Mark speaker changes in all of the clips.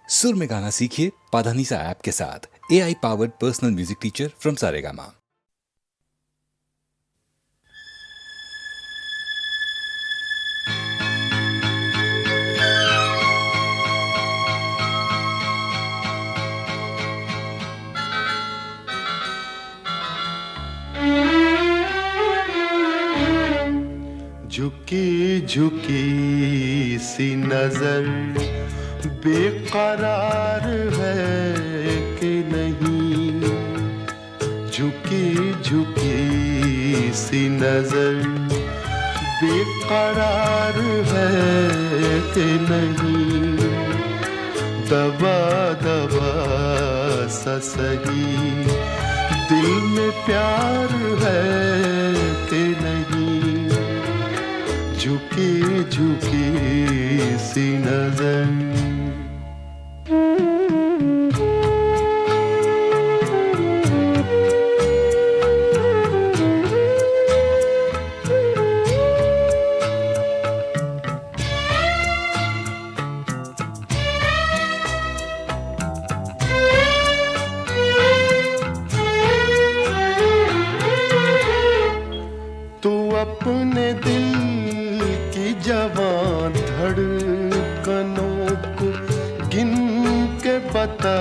Speaker 1: सुर में गाना सीखिए पाधानीसा ऐप के साथ। AI powered personal music teacher from Saregama.
Speaker 2: झुकी झुकी सी नजर बेकरार है कि नहीं, झुकी झुकी सी नजर बेकरार है कि नहीं, दबा दबा सा सही दिल में प्यार है कि नहीं, झुकी झुकी सी नजर। तू अपने दिल की जवान धड़कनों को गिन के बता,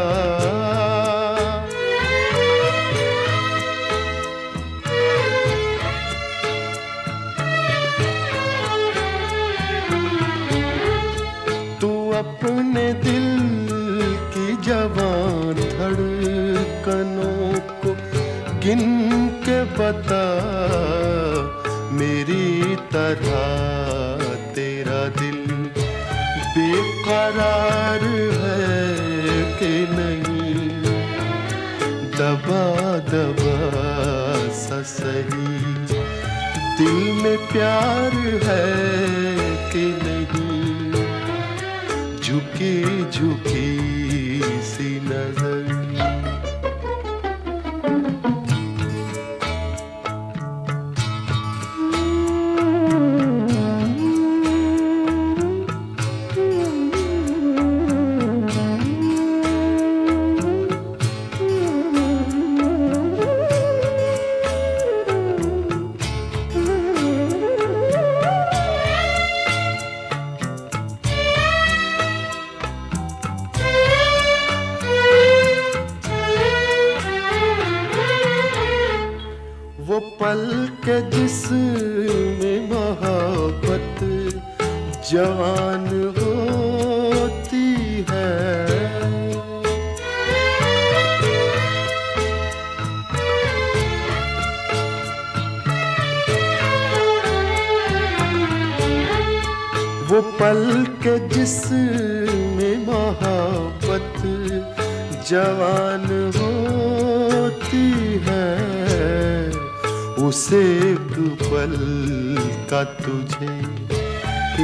Speaker 2: तू अपने दिल की जवान धड़कनों को गिन के बता, मेरी तरह तेरा दिल बेकरार है कि नहीं, दबा दबा सा सही दिल में प्यार है कि नहीं, झुकी झुकी सी नजर। वो पल के जिसमें मोहब्बत जवान होती है, वो पल के जिसमें मोहब्बत जवान होती है, उसे एक पल का तुझे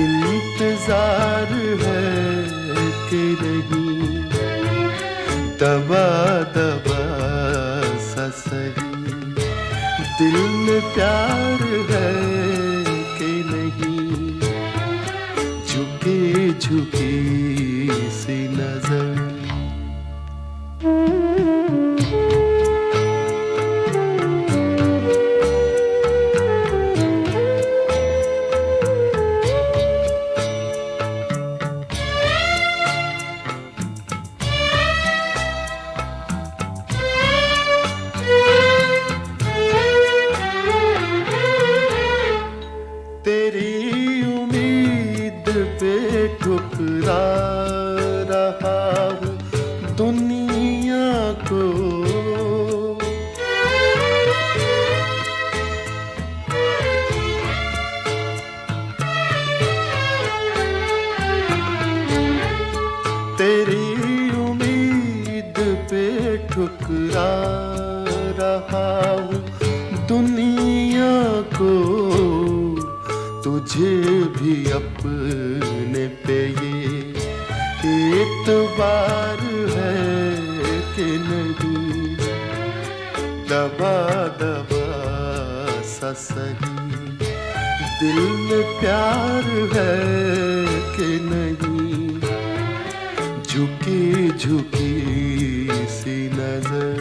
Speaker 2: इंतजार है कि नहीं, दबा दबा सा सही दिल में प्यार है कि नहीं, झुकी झुकी सी नजर। तेरी उम्मीद पे ठुकरा रहा हूँ दुनिया को, तेरी उम्मीद पे ठुकरा रहा हूँ दुनिया को, तुझे भी अपने पे ये एतबार है कि नहीं, दबा दबा सा सही दिल में प्यार है कि नहीं, झुकी झुकी सी नजर।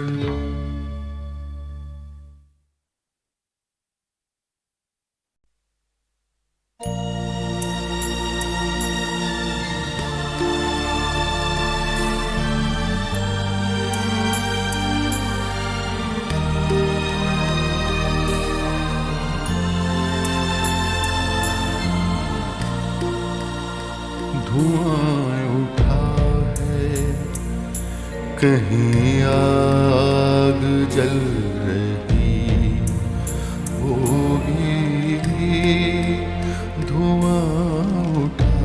Speaker 2: धुआं उठा है, कहीं आग जल रही होगी। धुआं उठा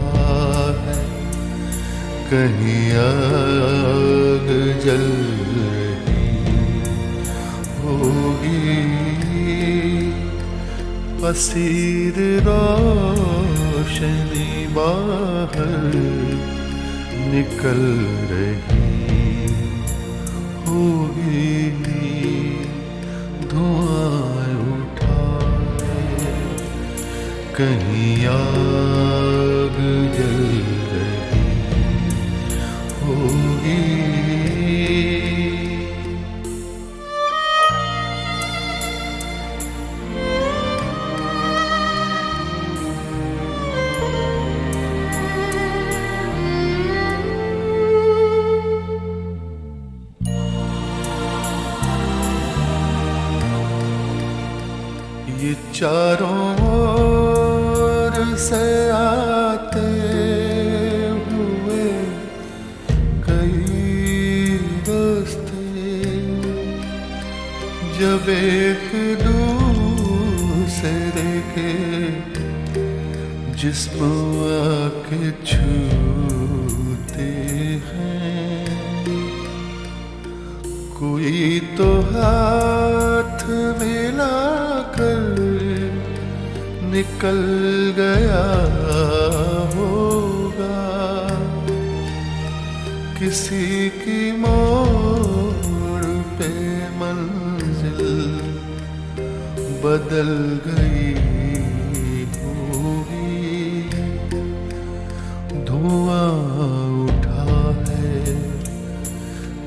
Speaker 2: है, कहीं आग जल रही होगी। असीर रोशनी बाहर निकल रही होगी। धुआं उठा है, कहीं आग जल रही होगी। ये चारों ओर से आते हुए कई रास्ते, जब एक दूसरे के जिस्म आके छूते हैं। कोई तो हाथ मिलाकर निकल गया होगा, किसी की मोड़ पे मंजिल बदल गई होगी। धुआं उठा है,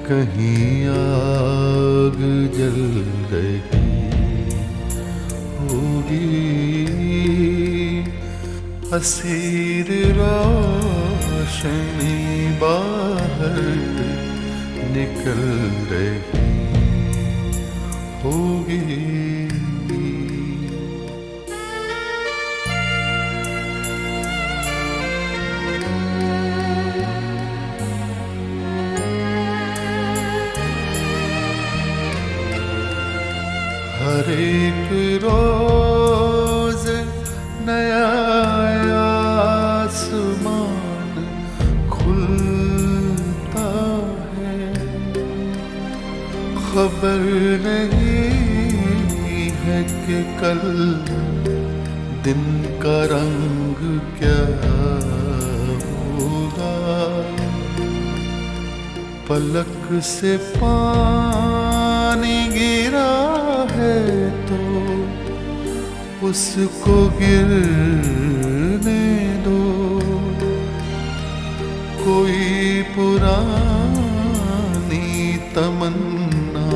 Speaker 2: कहीं आग जल रही होगी। असीर रोशनी बाहर निकल रही होगी। हर एक रोज नया आसमान खुलता है। खबर नहीं है कि कल दिन का रंग क्या होगा। पलक से पानी गिरा है तो उसको गिरने दो। कोई पुरानी तमन्ना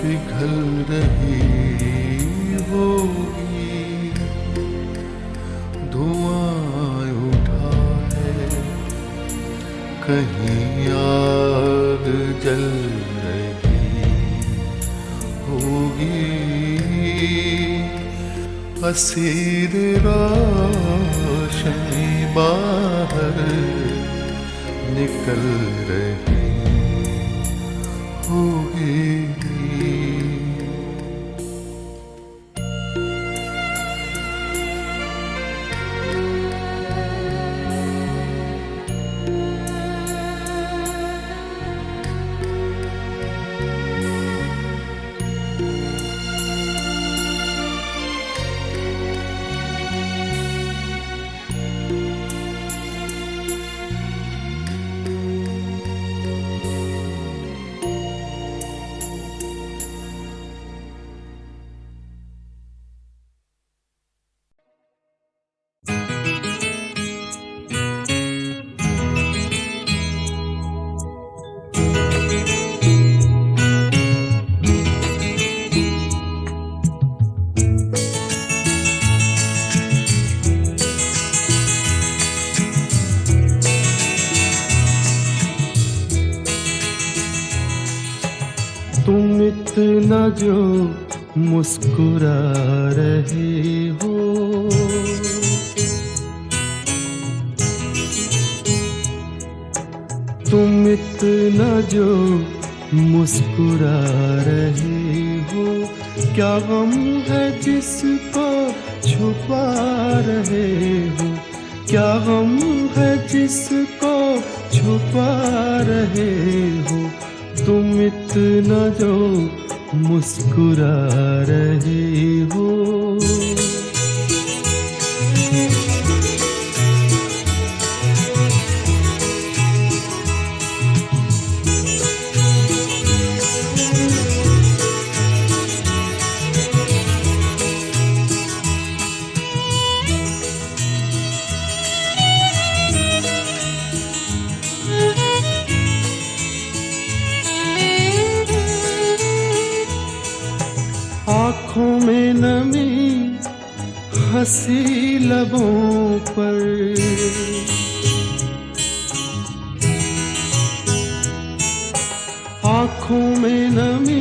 Speaker 2: पिघल रही होगी। धुआं उठा है, कहीं आग जल रही होगी। असीर रोशनी बाहर निकल रही होगी। इतना जो मुस्कुरा रहे हो, तुम इतना जो मुस्कुरा रहे हो, क्या गम है जिसको छुपा रहे हो, क्या गम है जिसको छुपा रहे हो, तुम इतना जो मुस्कुरा रहे हो। आँखों में नमी, हंसी लबों पर, आँखों में नमी,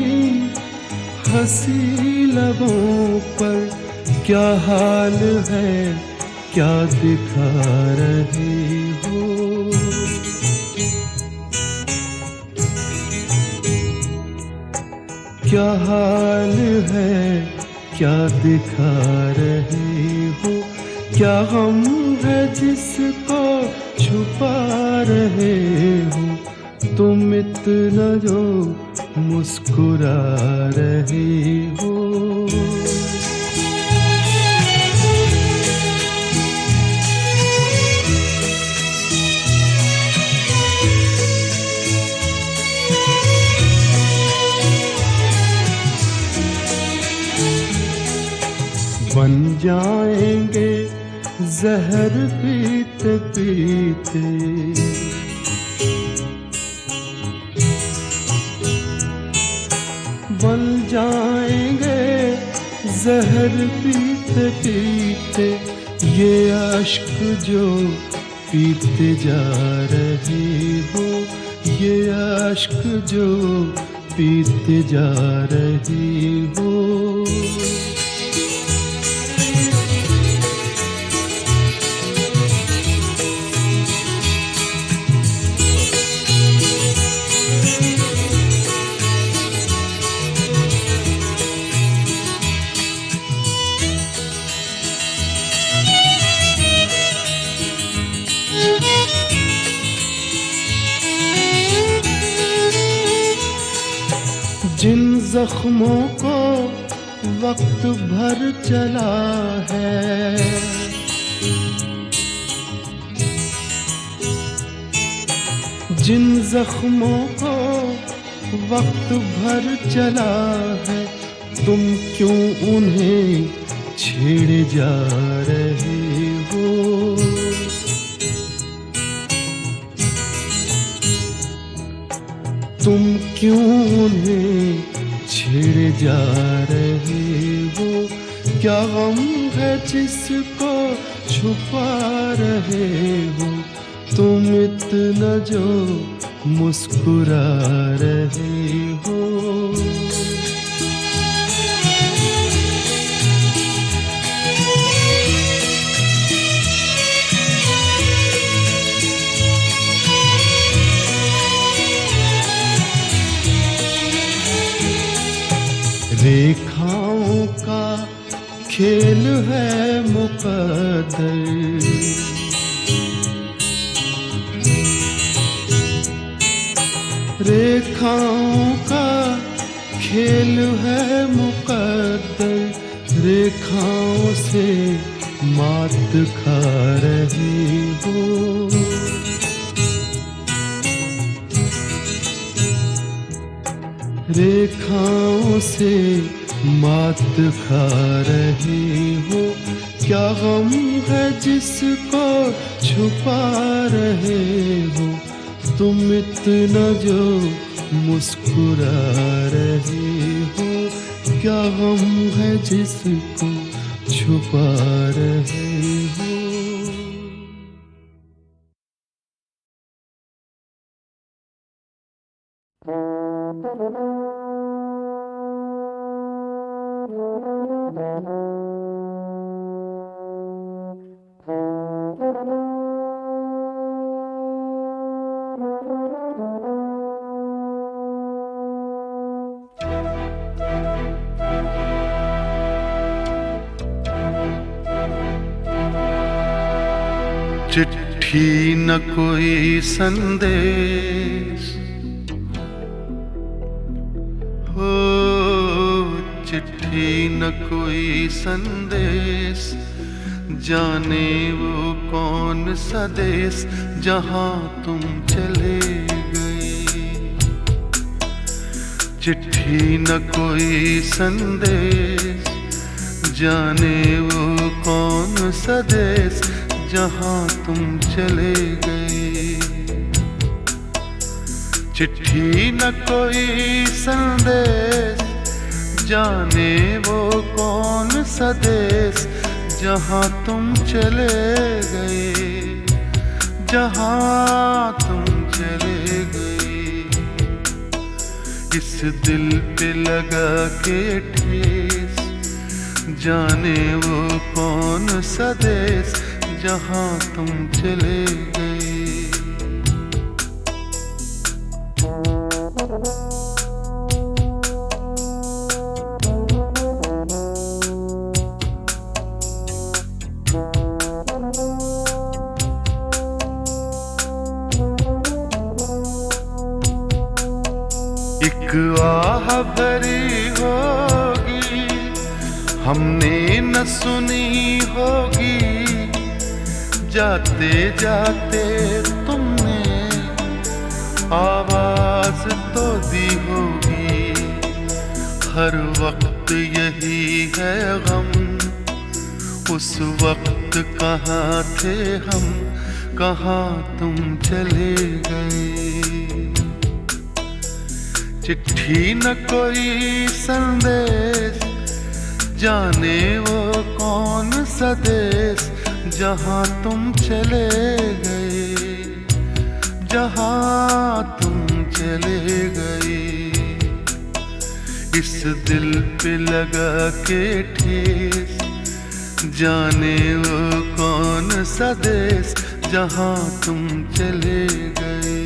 Speaker 2: हंसी लबों पर, क्या हाल है क्या दिखा रहे हो, क्या हाल है क्या दिखा रहे हो, क्या गम है जिसको छुपा रहे हो, तुम इतना जो मुस्कुरा रहे हो। बन जाएंगे जहर पीते पीते, बन जाएंगे जहर पीते पीते, ये अश्क जो पीते जा रहे हो, ये अश्क जो पीते जा रहे हो। जिन जख्मों को वक्त भर चला है, जिन जख्मों को वक्त भर चला है, तुम क्यों उन्हें छेड़े जा रहे हो, तुम क्यों उन्हें छेड़े जा रहे हो, क्या गम है जिसको छुपा रहे हो, तुम इतना जो मुस्कुरा रहे हो। रेखाओं का खेल है मुकद्दर, रेखाओं का खेल है मुकद्दर, रेखाओं से मात खा रही हो, रेखाओं से मात खा रही हो, क्या गम है जिसको छुपा रहे हो, तुम इतना जो मुस्कुरा रहे हो, क्या गम है जिसको छुपा रहे हो। चिट्ठी न कोई संदेश हो, चिट्ठी न कोई संदेश, जाने वो कौन सा देश जहां तुम चले गए। चिट्ठी न कोई संदेश, जाने वो कौन सा देश जहां तुम चले गए। चिट्ठी न कोई संदेश, जाने वो कौन सा देश जहां तुम चले गए, जहां तुम चले गए। इस दिल पे लगा के ठेस, जाने वो कौन सा देश जहां तुम चले गए। एक आह भरी होगी, हमने न सुनी होगी, जाते जाते तुमने आवाज तो दी होगी। हर वक्त यही है गम, उस वक्त कहाँ थे हम, कहाँ तुम चले गए। चिट्ठी न कोई संदेश, जाने वो कौन सा देश जहां तुम चले गए, जहां तुम चले गए। इस दिल पे लगा के ठेस, जाने वो कौन सा देश जहां तुम चले गए।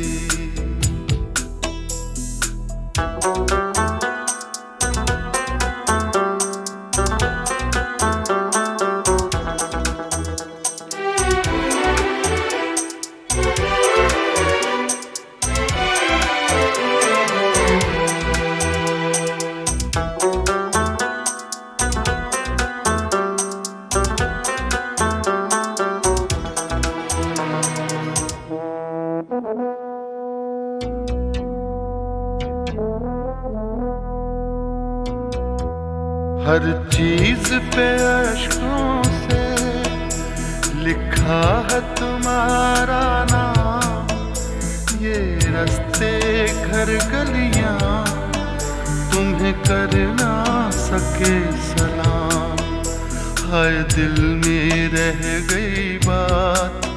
Speaker 2: हर चीज पे अश्कों से लिखा है तुम्हारा नाम। ये रास्ते घर गलियां तुम्हें कर ना सके सलाम। हाय दिल में रह गई बात,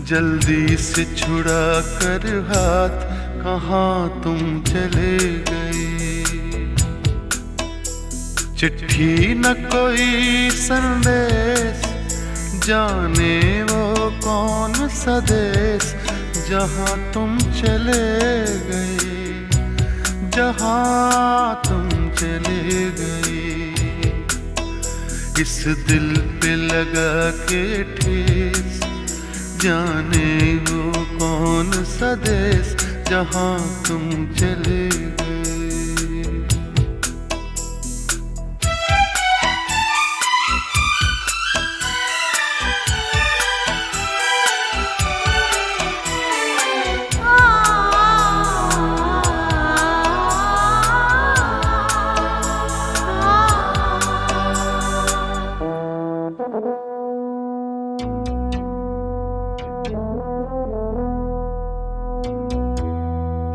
Speaker 2: जल्दी से छुड़ा कर हाथ, कहाँ तुम चले गए। चिट्ठी न कोई संदेश, जाने वो कौन सा देश जहां तुम चले गए, जहां तुम चले गए। इस दिल पे लगा के ठेस, जाने वो कौन सा देश जहां तुम चले गए।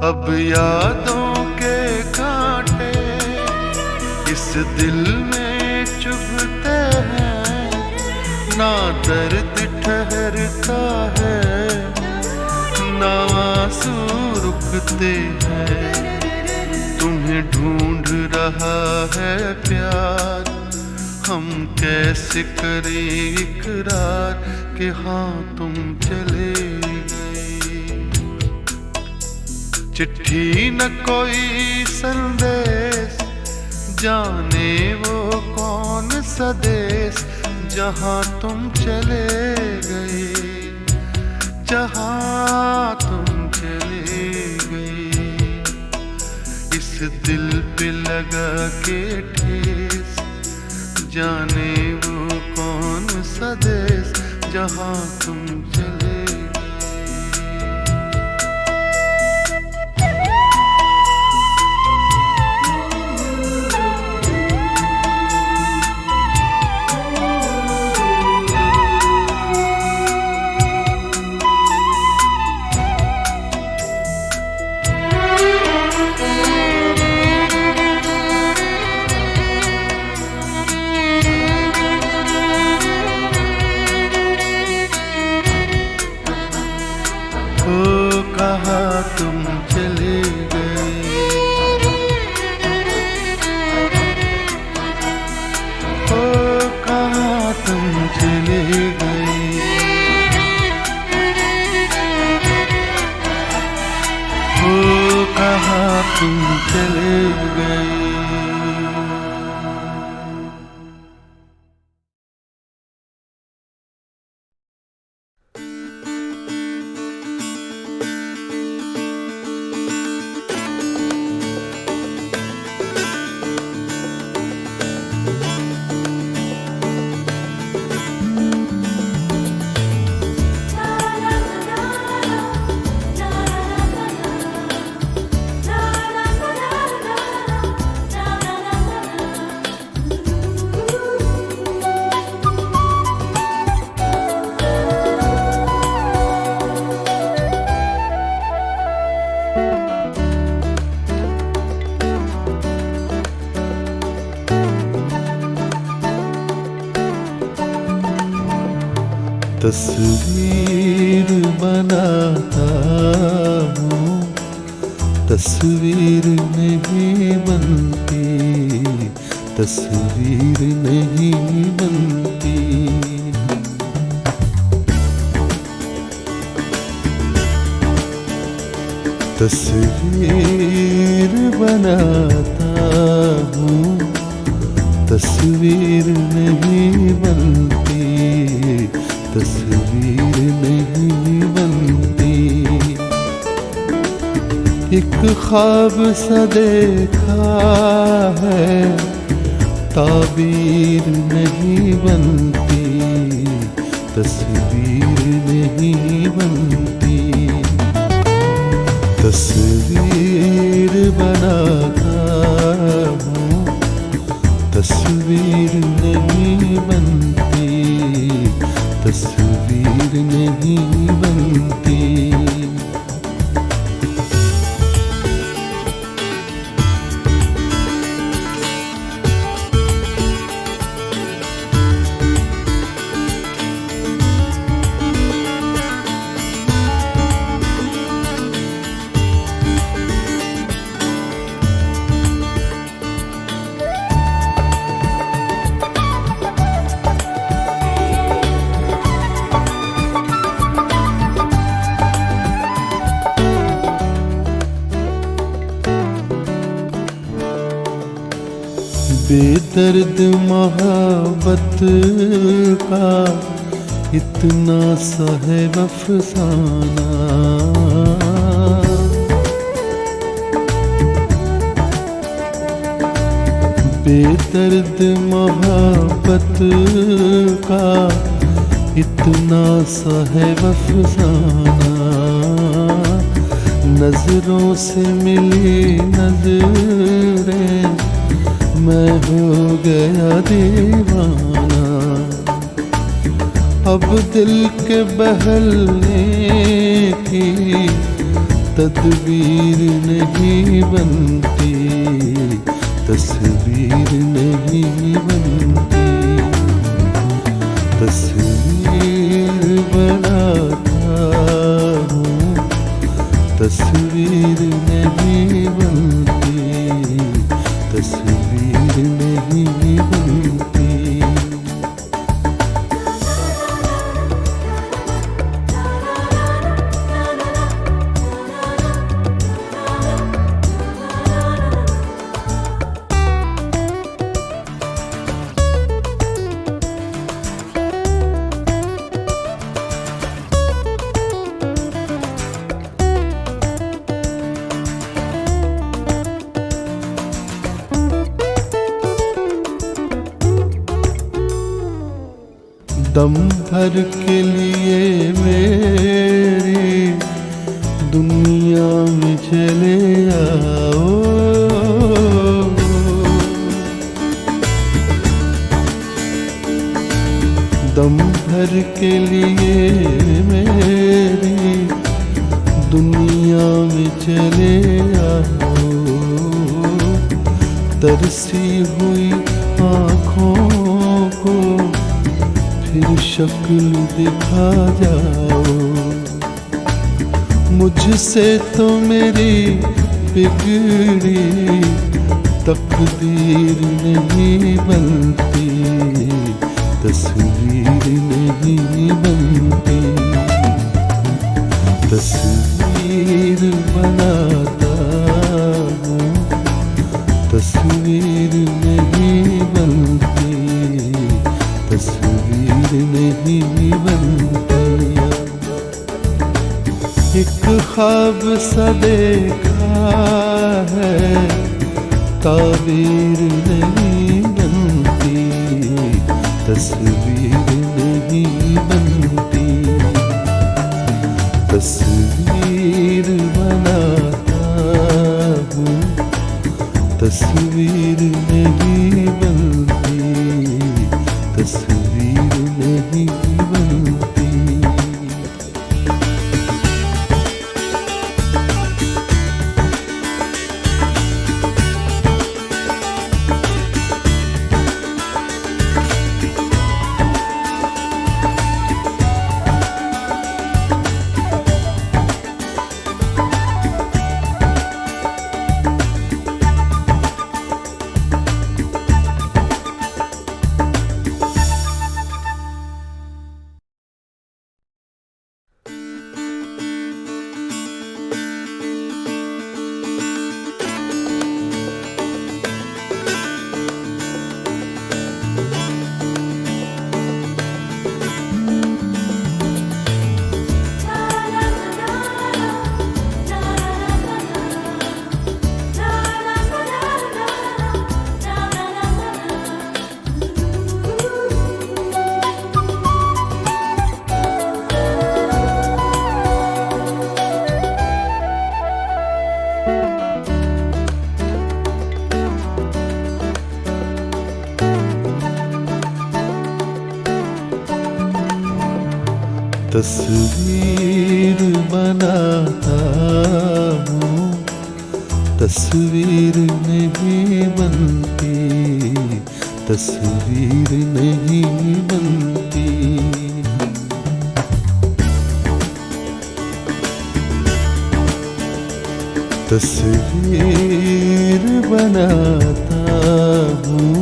Speaker 2: अब यादों के कांटे इस दिल में चुभते हैं, ना दर्द ठहरता है, ना आंसू रुकते हैं। तुम्हें ढूंढ रहा है प्यार, हम कैसे करें इकरार कि हाँ तुम चले गए। चिट्ठी न कोई संदेश, जाने वो कौन सा देश जहाँ तुम चले गए, जहाँ तुम चले गए। इस दिल पे लगा के ठेस, जाने वो कौन सा देश जहाँ तुम चले गए। कहाँ तुम चले गए, ओ कहाँ तुम चले गए, ओ कहाँ तुम चले गए। तस्वीर बनाता हूँ, तस्वीर नहीं बनती, तस्वीर नहीं बनती। तस्वीर बनाता हूँ, तस्वीर नहीं बनती, तस्वीर नहीं बनती। एक ख्वाब सा देखा है, ताबीर नहीं बनती, तस्वीर नहीं बनती। तस्वीर बनाता हूँ, तस्वीर नहीं बनती, तस्वीर नहीं बनती। बेदर्द मोहब्बत का इतना सा है अफसाना, बेदर्द मोहब्बत का इतना सा है अफसाना। नजरों से मिली नजरें, मैं हो गया दीवाना। अब दिल के बहलने की तदबीर नहीं बनती, तस्वीर नहीं बनती। तस्वीर बनाता हूँ, तस्वीर नहीं बनती, दम भर के लिए मेरी दुनिया में चले आओ। दम भर के लिए मेरी दुनिया में चले आओ। तरसी हुई आँखों को फिर शक्ल दिखा जाओ। मुझसे तो मेरी बिगड़ी तकदीर नहीं बनती, तस्वीर नहीं बनती। तस्वीर बनाता हूँ, तस्वीर नहीं बनती, तस्वीर नहीं बनती। एक ख्वाब सा देखा है, ताबीर नहीं बनती, तस्वीर नहीं बनती। तस्वीर बनाता हूँ, तस्वीर नहीं बनती, तस्वीर नहीं बनती। तस्वीर बनाता हूँ, तस्वीर नहीं बनती, तस्वीर नहीं बनती। तस्वीर बनाता हूँ,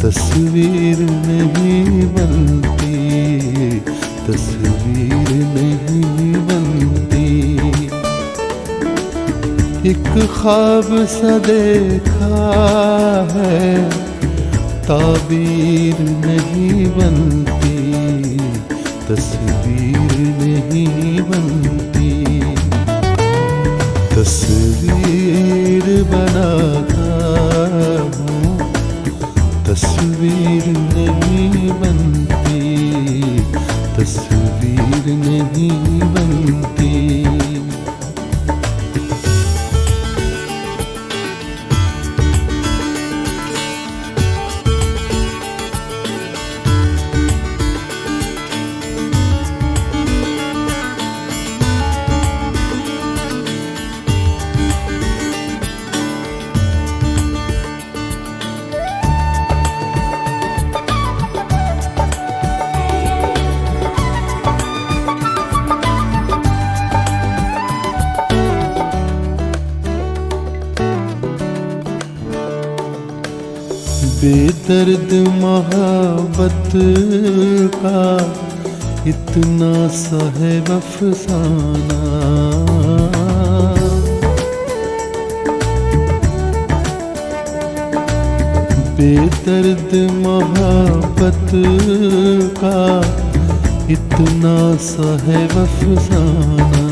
Speaker 2: तस्वीर नहीं बनती, तस्वीर नहीं बनती। एक ख्वाब सा देखा है, ताबीर नहीं बनती, तस्वीर नहीं बनती। तस्वीर बनाता हूँ, तस्वीर नहीं बनती, तस्वीर नहीं बनती। बेदर्द मोहब्बत का इतना सा है अफसाना, बेदर्द मोहब्बत का इतना सा है अफसाना।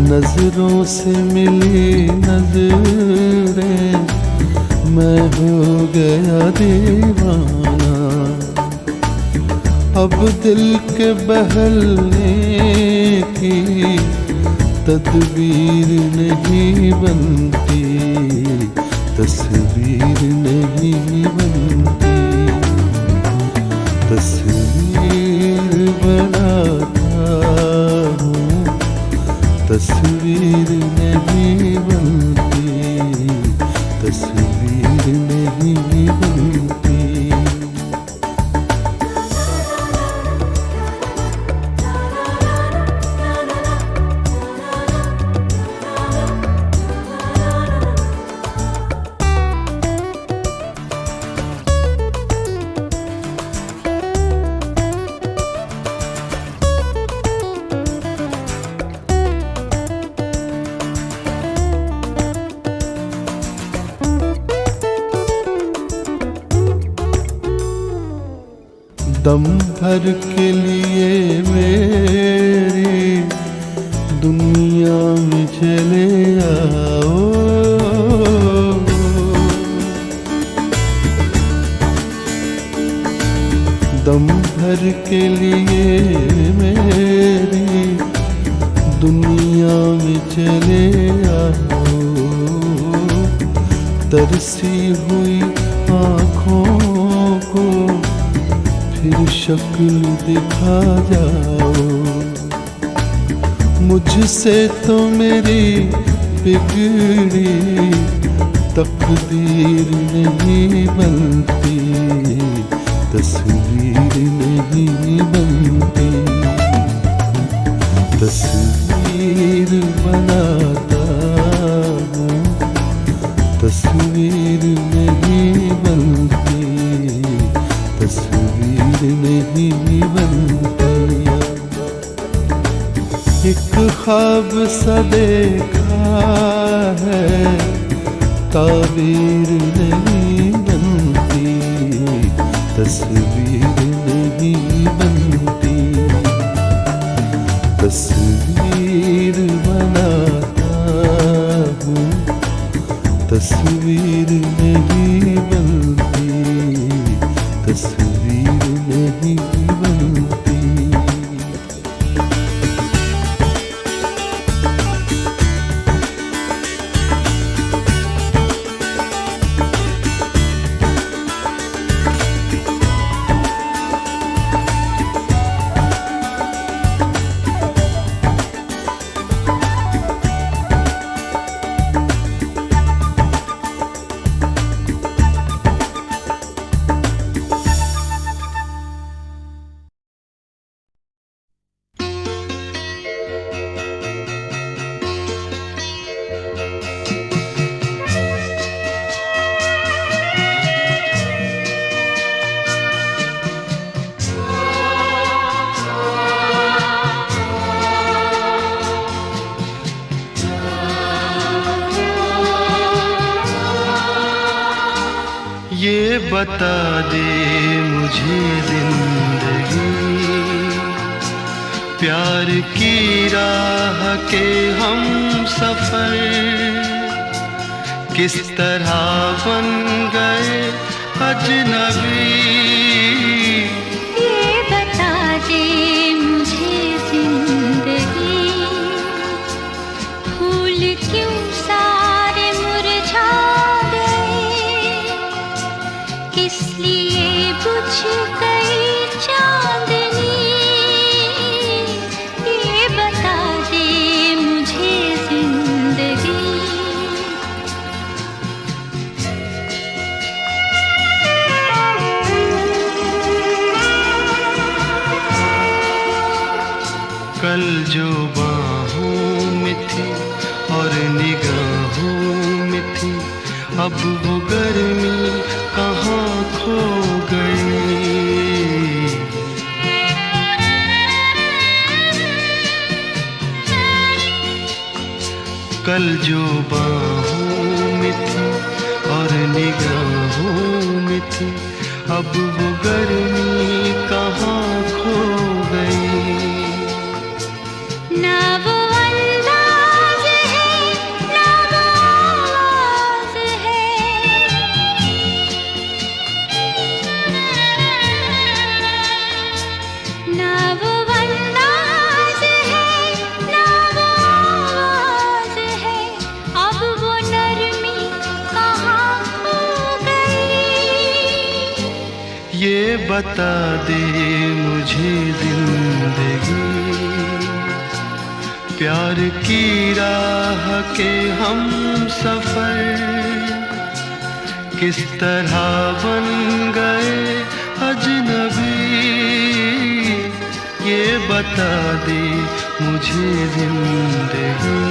Speaker 2: नजरों से मिली नजरें, मैं हो गया दीवाना। अब दिल के बहलने की तदबीर नहीं बनती, तस्वीर नहीं बनती। तस्वीर बनाता हूँ, तस्वीर नहीं बनती, तस्वीर नहीं बनती। दम भर के लिए मेरी दुनिया में चले आओ, दम भर के लिए मेरी दुनिया में चले आओ। तरसी हुई आँखों को फिर शक्ल दिखा जाओ। मुझसे तो मेरी बिगड़ी तकदीर नहीं बनती, तस्वीर नहीं बनती। तस्वीर बनाता हूँ, तस्वीर नहीं बनती, तस्वीर नहीं बनती। एक ख्वाब सा देखा है, ताबीर नहीं बनती, तस्वीर नहीं बनती। तस्वीर बनाता हूँ, तस्वीर नहीं बनती, तस्वीर नहीं बनती। ये बता दे मुझे जिंदगी, प्यार की राह के हम सफर किस तरह बन गए अजनबी।
Speaker 3: ये बता दे मुझे जिंदगी, फूल क्यों सारे मुरझा गए, किस लिए बुझ गई चांदनी। ये बता दे मुझे जिंदगी।
Speaker 2: कल जो बाहों में थी और निगाहों में थी, अब वो गर्मी कहाँ खो गई। कल जो बाहों में थी और निगाहों में थी, अब वो गर्मी कहाँ खो गई।
Speaker 3: ना वो अंदाज है, ना वो आवाज है,
Speaker 2: बता दे मुझे जिंदगी, प्यार की राह के हम सफर किस तरह बन गए अजनबी, ये बता दे मुझे जिंदगी।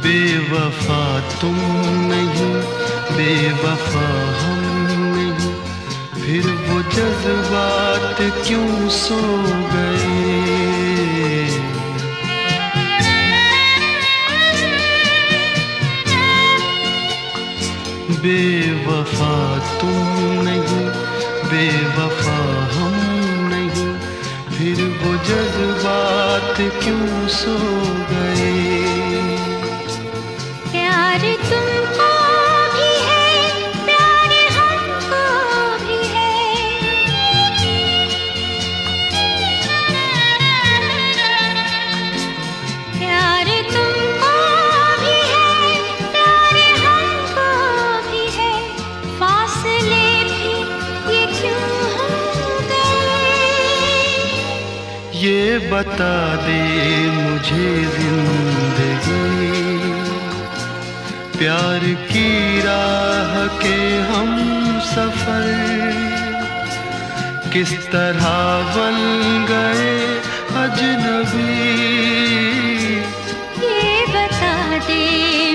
Speaker 2: बेवफा तुम नहीं, बेवफा हम नहीं, फिर वो जज्बात क्यों सो गए। बेवफा तुम नहीं, बेवफा हम नहीं, फिर वो जज्बात क्यों सो गए।
Speaker 3: प्यार तुमको भी है, प्यार हमको भी है, प्यार तुमको भी है, प्यार हमको भी है, फासले भी ये क्यों हो गए।
Speaker 2: ये बता दे मुझे जिंदगी, प्यार की राह के हम सफर किस तरह बन गए अजनबी,
Speaker 3: ये बता दे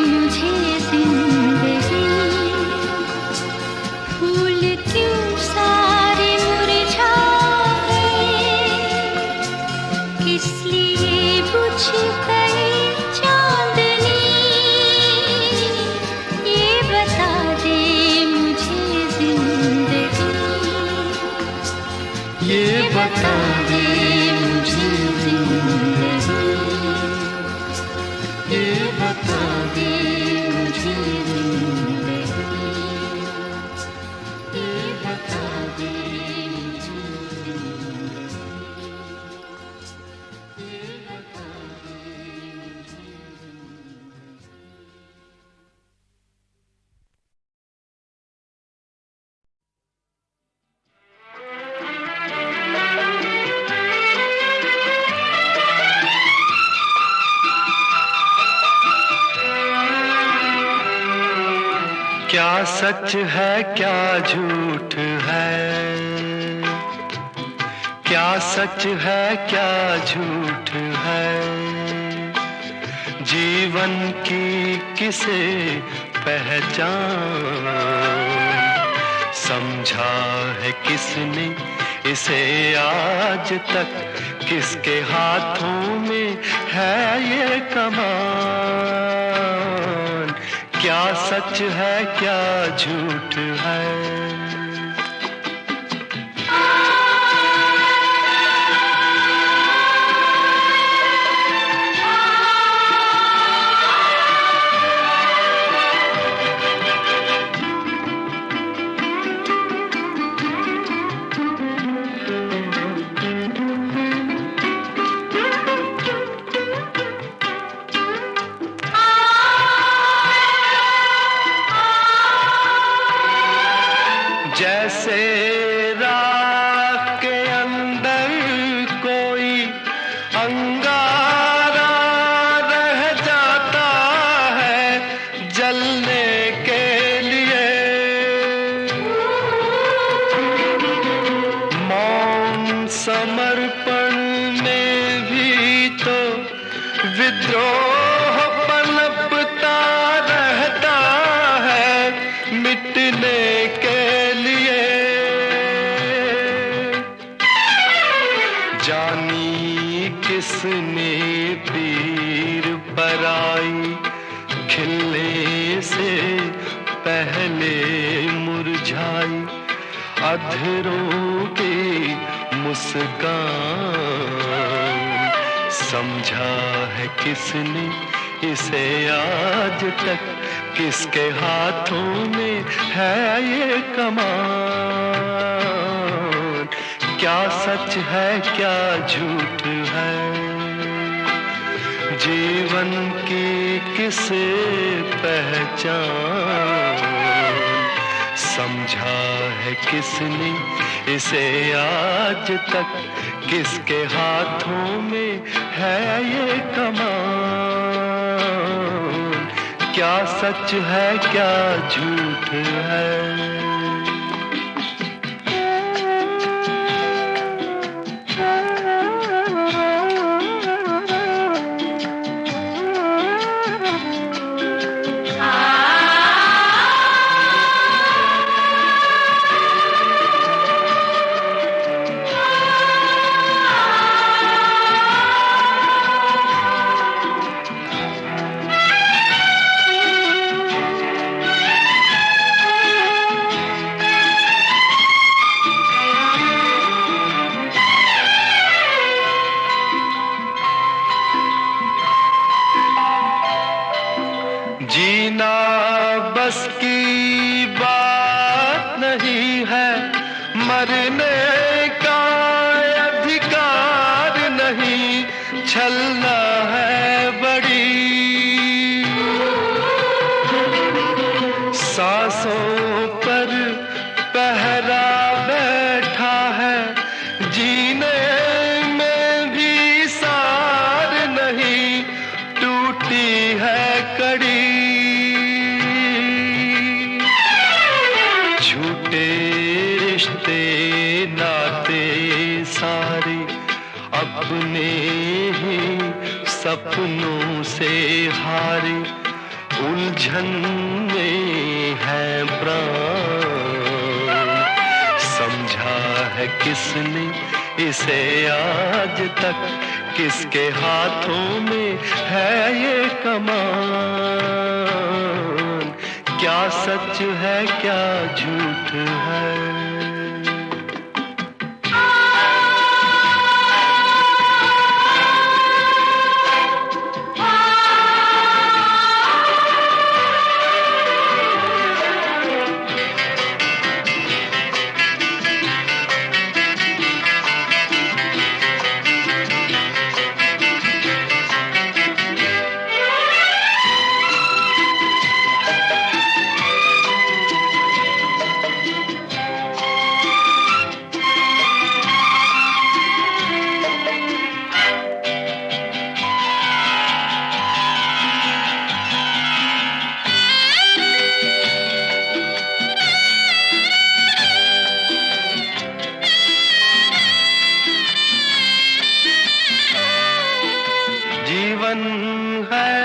Speaker 3: मुझे जिंदगी। फूल क्यों सारे मुरझा गए, किस लिए बुझ गई चांदनी, ये बता दे मुझे जिंदगी।
Speaker 2: ये बता दे मुझे जिंदगी, ये बता दे मुझे जिंदगी, ये बता दे मुझे क्या सच है क्या झूठ है, क्या सच है क्या झूठ है, जीवन की किसे पहचान, समझा है किसने इसे आज तक, किसके हाथों में है ये कमान, क्या सच है क्या झूठ है। जैसे राख के अंदर कोई अंगारा रह जाता है जलने के लिए, मौन समर्पण में भी तो विद्रोह पनपता रहता है मिटने के लिए। जानी किसने तीर पर आई, खिलने से पहले मुरझाई, अधरों की मुस्कान, समझा है किसने इसे आज तक, किसके हाथों में है ये कमान? क्या सच है क्या झूठ है? जीवन की किसे पहचान? समझा है किसने इसे आज तक? किसके हाथों में है ये कमान? क्या सच है क्या झूठ है? जीना बस की बात नहीं है, मरने का अधिकार नहीं। छलना है बड़ी सांसों पर पहरा बैठा है, जीने में भी सार नहीं। टूटी है कड़ी झूठे रिश्ते नाते सारे, अपने ही सपनों से हारे। उलझन में है प्राण, समझा है किसने इसे आज तक? किसके हाथों में है ये कमान? क्या सच है क्या झूठ है? जीवन है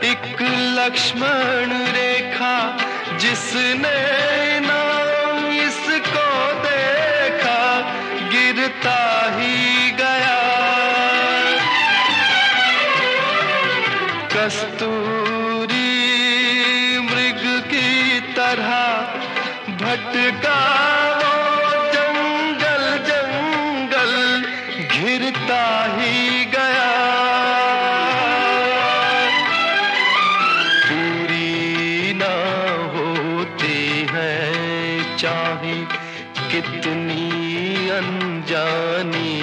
Speaker 2: एक लक्ष्मण रेखा, जिसने ना इसको देखा गिरता ही गया। कस्तूरी मृग की तरह भटका वो जंगल जंगल, घिरता ही गया। चाहे कितनी अनजानी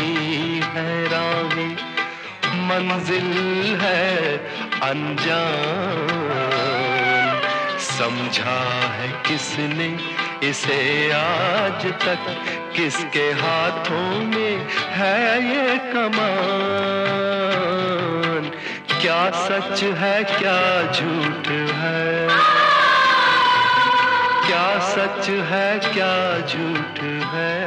Speaker 2: है राहें, मंजिल है अनजान। समझा है किसने इसे आज तक? किसके हाथों में है ये कमान? क्या सच है क्या झूठ है? क्या सच है क्या झूठ है?